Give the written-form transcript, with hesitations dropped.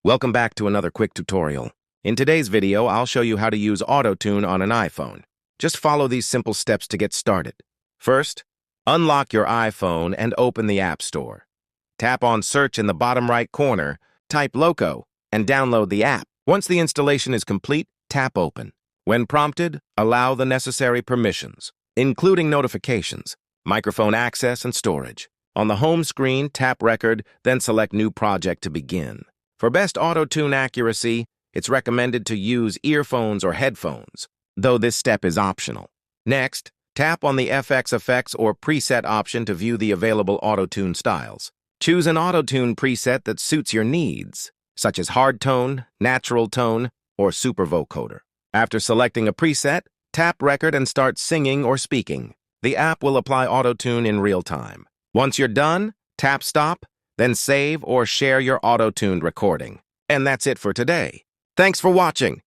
Welcome back to another quick tutorial. In today's video, I'll show you how to use AutoTune on an iPhone. Just follow these simple steps to get started. First, unlock your iPhone and open the App Store. Tap on Search in the bottom right corner, type Loco, and download the app. Once the installation is complete, tap Open. When prompted, allow the necessary permissions, including notifications, microphone access, and storage. On the home screen, tap Record, then select New Project to begin. For best AutoTune accuracy, it's recommended to use earphones or headphones, though this step is optional. Next, tap on the FX Effects or Preset option to view the available AutoTune styles. Choose an AutoTune preset that suits your needs, such as hard tone, natural tone, or super vocoder. After selecting a preset, tap Record and start singing or speaking. The app will apply AutoTune in real time. Once you're done, tap Stop, then save or share your auto-tuned recording. And that's it for today. Thanks for watching.